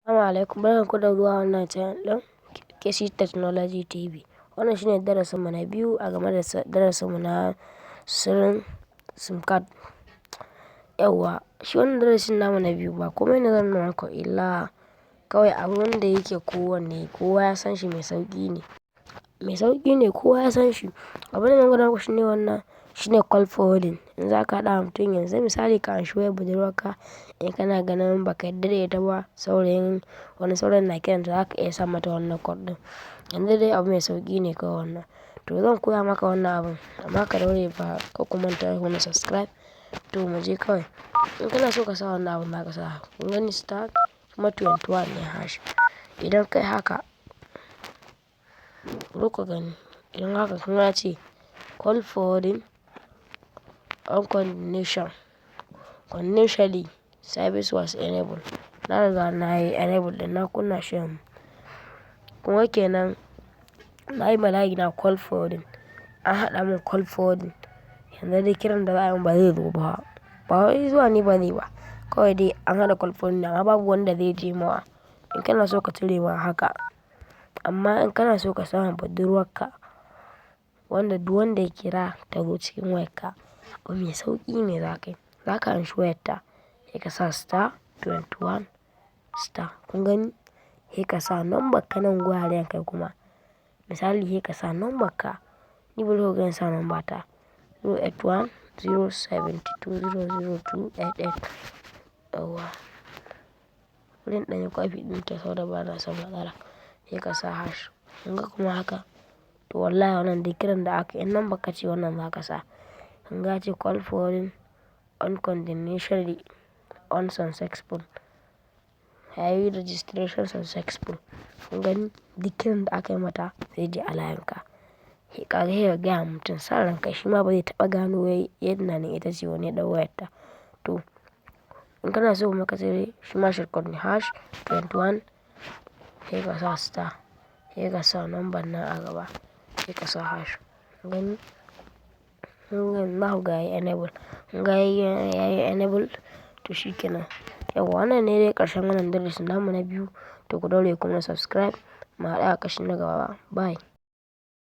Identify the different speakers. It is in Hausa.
Speaker 1: Assalamu alaikum, barkanku da zuwa wannan channel ɗin KC Technology TV. Wannan shine darasinmu na biyu a game da darasinmu na sirrin SIM card. Yawwa, shi wannan darasin namu na biyu ba komai ne zan nuna muku illa kawai abin da yake kowa ya san shi mai sauƙi ne. Mai sauƙi ne kowa ya san shi. Abin da zan gwada muku shine wannan shine call forwarding. In za ka haɗa mutum yanzu misali ka anshi wayar budurwarka in kana ganin baka yarda da ita ba wani saurayin na kiranta za ka iya sa mata wannan code ɗin. Yanzu dai abu mai sauƙi ne kawai wannan. To zan koya maka wannan abun amma ka daure fa ka kuma manta ku na subscribe. To mu je kawai. In kana so ka sa wannan abun za ka sa kun gani star kuma 21 ne hash. Idan kai haka bari ku gani idan haka kun ga ce call forwarding unconditionally service was enabled. Na riga na yi enable ɗin na kunna shi yanzu. Kuma kenan na yi bala'i na call forwarding an haɗa min call forwarding. Yanzu dai kiran da za a yi ba zai zo ba. Ba wai zuwa ni ba ne ba. Kawai dai an haɗa call forwarding amma babu wanda zai je mawa. In kana so ka cire ma haka amma in kana so ka sa ma budurwarka wanda duk wanda ya kira ta zo cikin wayarka abu mai sauƙi ne za ka yi. Za ka anshi wayarta sai ka sa star 21 star kun gani sai ka sa number ka nan gwaren kai kuma misali sai ka sa number ka ni bari ku ga in sa number ta 081 072 00288. Yawwa bari in ɗan yi copy ɗin ta saboda ba na son matsala. Sai ka sa hash kun ga kuma haka to wallahi wannan duk kiran da aka yi in number ka ce wannan za ka sa. Kun ga ce call forwarding unconditionally unsuccessful. Yayi registration successful. Kun gani duk kiran da aka yi mata zai je a layinka. Kaga sai ka gaya wa mutum sa ranka shi ma ba zai taɓa gano wai yana nan ita ce wani ya ɗau wayarta. To in kana so kuma ka cire shi ma shortcut ne hash 21 sai ka sa star sai ka sa number nan a gaba sai ka sa hash. Kun gani? Kun gani za ku ga yayi enable. Kun ga yayi enable to shi kenan. Yawwa wannan ne dai ƙarshen wannan darasin namu na biyu. To ku daure kuma subscribe mu haɗu a kashi na gaba. Bye.